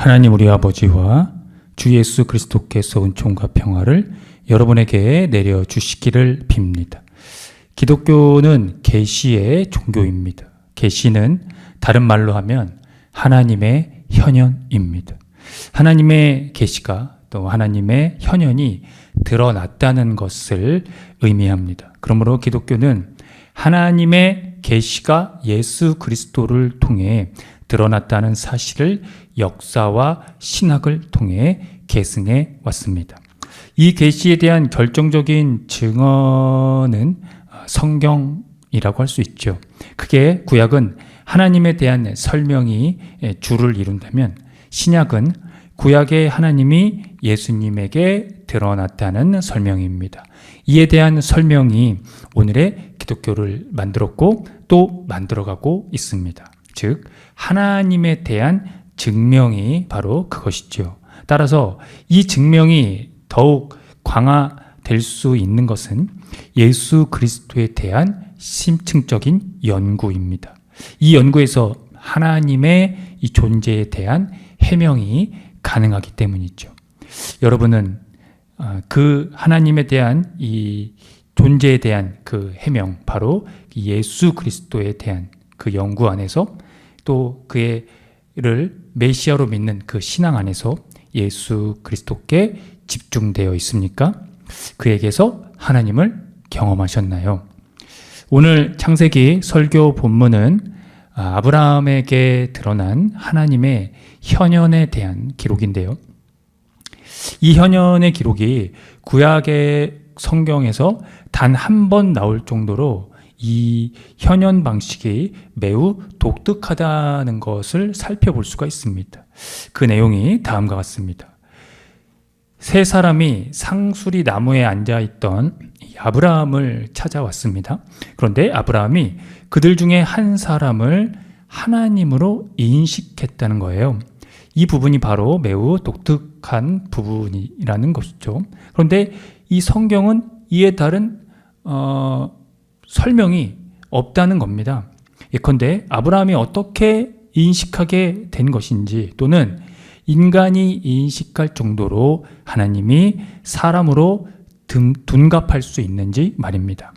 하나님 우리 아버지와 주 예수 그리스도께서 은총과 평화를 여러분에게 내려주시기를 빕니다. 기독교는 계시의 종교입니다. 계시는 다른 말로 하면 하나님의 현현입니다. 하나님의 계시가 또 하나님의 현현이 드러났다는 것을 의미합니다. 그러므로 기독교는 하나님의 계시가 예수 그리스도를 통해 드러났다는 사실을 역사와 신학을 통해 계승해 왔습니다. 이 계시에 대한 결정적인 증언은 성경이라고 할 수 있죠. 그게 구약은 하나님에 대한 설명이 주를 이룬다면 신약은 구약의 하나님이 예수님에게 드러났다는 설명입니다. 이에 대한 설명이 오늘의 기독교를 만들었고 또 만들어가고 있습니다. 즉 하나님에 대한 증명이 바로 그것이죠. 따라서 이 증명이 더욱 강화될 수 있는 것은 예수 그리스도에 대한 심층적인 연구입니다. 이 연구에서 하나님의 이 존재에 대한 해명이 가능하기 때문이죠. 여러분은 그 하나님에 대한 이 존재에 대한 그 해명, 바로 예수 그리스도에 대한 그 연구 안에서 또 그를 메시아로 믿는 그 신앙 안에서 예수 그리스도께 집중되어 있습니까? 그에게서 하나님을 경험하셨나요? 오늘 창세기 설교 본문은 아브라함에게 드러난 하나님의 현현에 대한 기록인데요. 이 현현의 기록이 구약의 성경에서 단 한 번 나올 정도로 이 현현 방식이 매우 독특하다는 것을 살펴볼 수가 있습니다. 그 내용이 다음과 같습니다. 세 사람이 상수리 나무에 앉아있던 아브라함을 찾아왔습니다. 그런데 아브라함이 그들 중에 한 사람을 하나님으로 인식했다는 거예요. 이 부분이 바로 매우 독특한 부분이라는 것이죠. 그런데 이 성경은 이에 따른 설명이 없다는 겁니다. 예컨대 아브라함이 어떻게 인식하게 된 것인지, 또는 인간이 인식할 정도로 하나님이 사람으로 둔갑할 수 있는지 말입니다.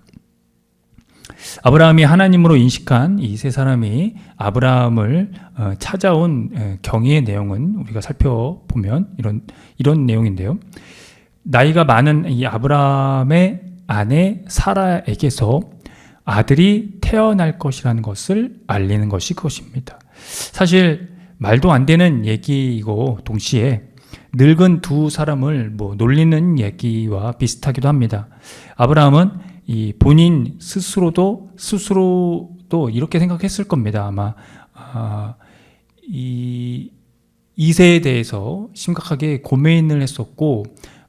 아브라함이 하나님으로 인식한 이 세 사람이 아브라함을 찾아온 경위의 내용은 우리가 살펴보면 이런 내용인데요. 나이가 많은 이 아브라함의 아내 사라에게서 아들이 태어날 것이라는 것을 알리는 것이 그것입니다. 사실 말도 안 되는 얘기이고 동시에 늙은 두 사람을 놀리는 얘기와 비슷하기도 합니다. 아브라함은 이 본인 스스로도 이렇게 생각했을 겁니다. 아마 이 이세에 대해서 심각하게 고민을 했었고,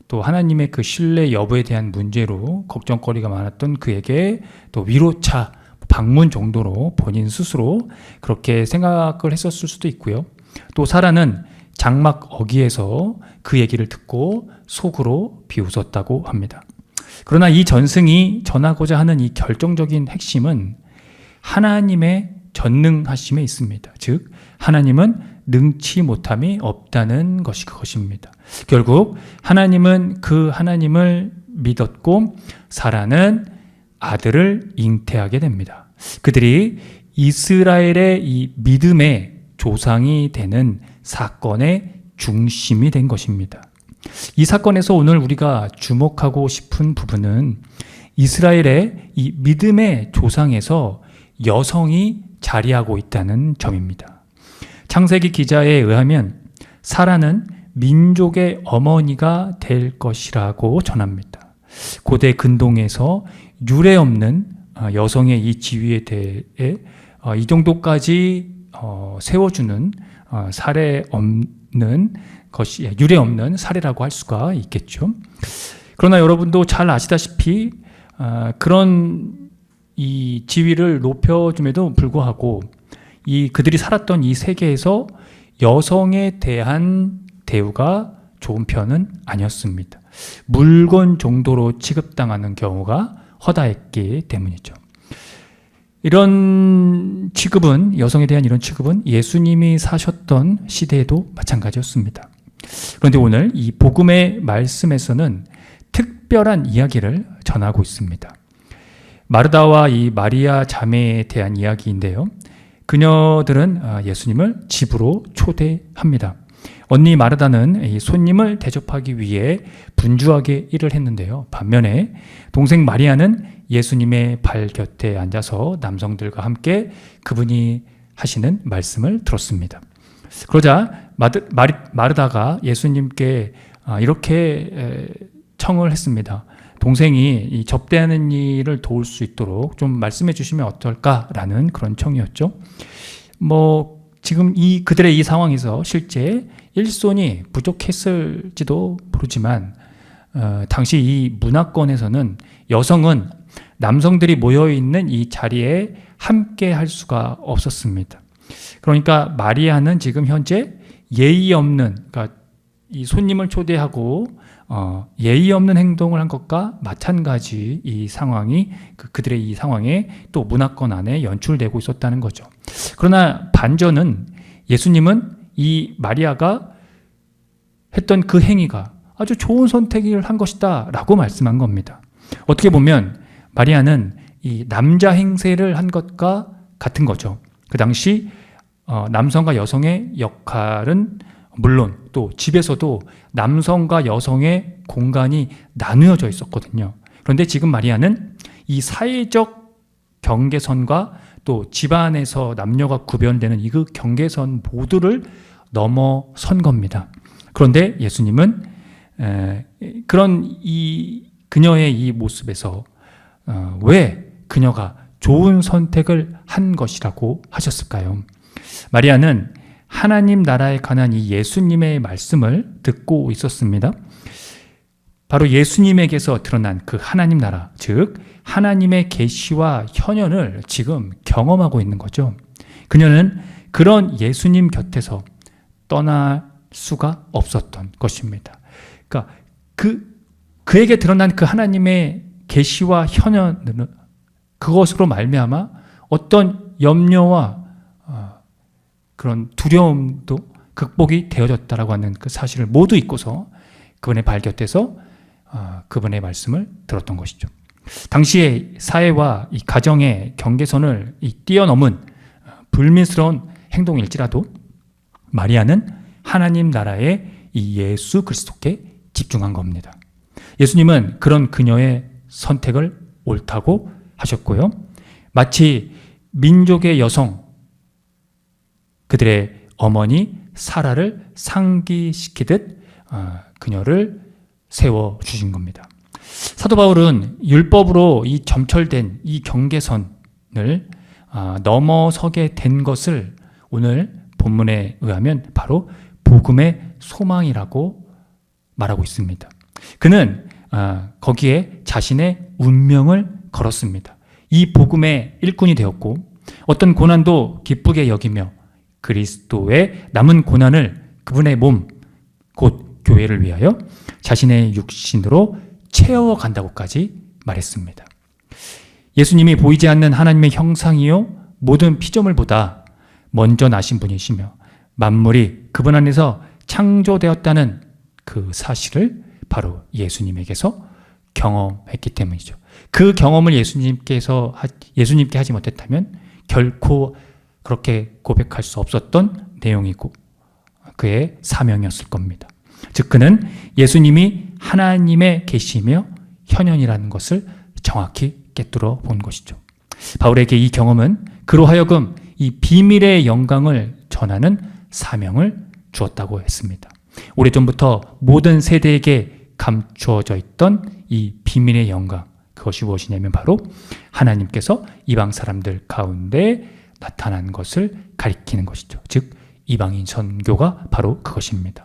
또 하나님의 그 신뢰 여부에 대한 문제로 걱정거리가 많았던 그에게 또 위로차 방문 정도로 본인 스스로 그렇게 생각을 했었을 수도 있고요. 또 사라는 장막 어귀에서 그 얘기를 듣고 속으로 비웃었다고 합니다. 그러나 이 전승이 전하고자 하는 이 결정적인 핵심은 하나님의 전능하심에 있습니다. 즉 하나님은 능치 못함이 없다는 것이 그것입니다. 결국 하나님은 그 하나님을 믿었고 사라는 아들을 잉태하게 됩니다. 그들이 이스라엘의 이 믿음의 조상이 되는 사건의 중심이 된 것입니다. 이 사건에서 오늘 우리가 주목하고 싶은 부분은 이스라엘의 이 믿음의 조상에서 여성이 자리하고 있다는 점입니다. 창세기 기자에 의하면 사라는 민족의 어머니가 될 것이라고 전합니다. 고대 근동에서 유례 없는 여성의 이 지위에 대해 이 정도까지 세워주는 사례 없는 것이 유례 없는 사례라고 할 수가 있겠죠. 그러나 여러분도 잘 아시다시피 그런 이 지위를 높여줌에도 불구하고 그들이 살았던 이 세계에서 여성에 대한 대우가 좋은 편은 아니었습니다. 물건 정도로 취급당하는 경우가 허다했기 때문이죠. 이런 취급은, 여성에 대한 이런 취급은 예수님이 사셨던 시대에도 마찬가지였습니다. 그런데 오늘 이 복음의 말씀에서는 특별한 이야기를 전하고 있습니다. 마르다와 이 마리아 자매에 대한 이야기인데요. 그녀들은 예수님을 집으로 초대합니다. 언니 마르다는 이 손님을 대접하기 위해 분주하게 일을 했는데요. 반면에 동생 마리아는 예수님의 발 곁에 앉아서 남성들과 함께 그분이 하시는 말씀을 들었습니다. 그러자 마르다가 예수님께 이렇게 청을 했습니다. 동생이 이 접대하는 일을 도울 수 있도록 좀 말씀해 주시면 어떨까라는 그런 청이었죠. 지금 그들의 이 상황에서 실제 일손이 부족했을지도 모르지만 당시 이 문화권에서는 여성은 남성들이 모여있는 이 자리에 함께 할 수가 없었습니다. 그러니까 마리아는 지금 현재 예의 없는, 그러니까 이 손님을 초대하고 예의 없는 행동을 한 것과 마찬가지 이 상황이 그들의 이 상황에 또 문화권 안에 연출되고 있었다는 거죠. 그러나 반전은 예수님은 이 마리아가 했던 그 행위가 아주 좋은 선택을 한 것이다 라고 말씀한 겁니다. 어떻게 보면 마리아는 이 남자 행세를 한 것과 같은 거죠. 그 당시 남성과 여성의 역할은 물론 또 집에서도 남성과 여성의 공간이 나누어져 있었거든요. 그런데 지금 마리아는 이 사회적 경계선과 또 집안에서 남녀가 구별되는 이 그 경계선 모두를 넘어선 겁니다. 그런데 예수님은 그런 그녀의 이 모습에서 왜 그녀가 좋은 선택을 한 것이라고 하셨을까요? 마리아는 하나님 나라에 관한 이 예수님의 말씀을 듣고 있었습니다. 바로 예수님에게서 드러난 그 하나님 나라, 즉 하나님의 계시와 현현을 지금 경험하고 있는 거죠. 그녀는 그런 예수님 곁에서 떠날 수가 없었던 것입니다. 그러니까 그에게 드러난 그 하나님의 계시와 현현은 그것으로 말미암아 어떤 염려와 그런 두려움도 극복이 되어졌다라고 하는 그 사실을 모두 잊고서 그분의 발 곁에서 그분의 말씀을 들었던 것이죠. 당시의 사회와 이 가정의 경계선을 뛰어넘은 불미스러운 행동일지라도 마리아는 하나님 나라의 이 예수 그리스도께 집중한 겁니다. 예수님은 그런 그녀의 선택을 옳다고 하셨고요. 마치 민족의 여성, 그들의 어머니 사라를 상기시키듯 그녀를 세워주신 겁니다. 사도 바울은 율법으로 이 점철된 이 경계선을 넘어서게 된 것을 오늘 본문에 의하면 바로 복음의 소망이라고 말하고 있습니다. 그는 거기에 자신의 운명을 걸었습니다. 이 복음의 일꾼이 되었고 어떤 고난도 기쁘게 여기며 그리스도의 남은 고난을 그분의 몸, 곧 교회를 위하여 자신의 육신으로 채워간다고까지 말했습니다. 예수님이 보이지 않는 하나님의 형상이요 모든 피조물보다 먼저 나신 분이시며 만물이 그분 안에서 창조되었다는 그 사실을 바로 예수님에게서 경험했기 때문이죠. 그 경험을 예수님께 하지 못했다면 결코 그렇게 고백할 수 없었던 내용이고 그의 사명이었을 겁니다. 즉 그는 예수님이 하나님의 계시며 현현이라는 것을 정확히 꿰뚫어 본 것이죠. 바울에게 이 경험은 그로 하여금 이 비밀의 영광을 전하는 사명을 주었다고 했습니다. 오래전부터 모든 세대에게 감추어져 있던 이 비밀의 영광, 그것이 무엇이냐면 바로 하나님께서 이방 사람들 가운데 나타난 것을 가리키는 것이죠. 즉 이방인 선교가 바로 그것입니다.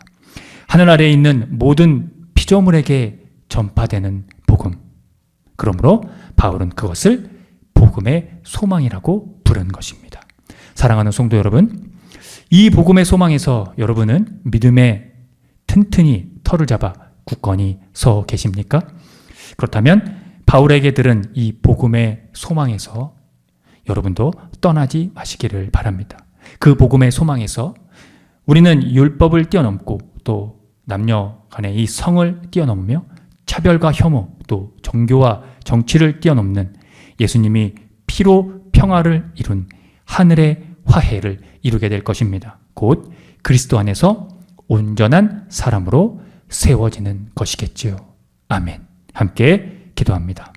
하늘 아래에 있는 모든 피조물에게 전파되는 복음. 그러므로 바울은 그것을 복음의 소망이라고 부른 것입니다. 사랑하는 성도 여러분, 이 복음의 소망에서 여러분은 믿음에 튼튼히 터를 잡아 굳건히 서 계십니까? 그렇다면 바울에게 들은 이 복음의 소망에서 여러분도 떠나지 마시기를 바랍니다. 그 복음의 소망에서 우리는 율법을 뛰어넘고 또 남녀 간의 이 성을 뛰어넘으며 차별과 혐오 또 종교와 정치를 뛰어넘는 예수님이 피로 평화를 이룬 하늘의 화해를 이루게 될 것입니다. 곧 그리스도 안에서 온전한 사람으로 세워지는 것이겠지요. 아멘. 함께 기도합니다.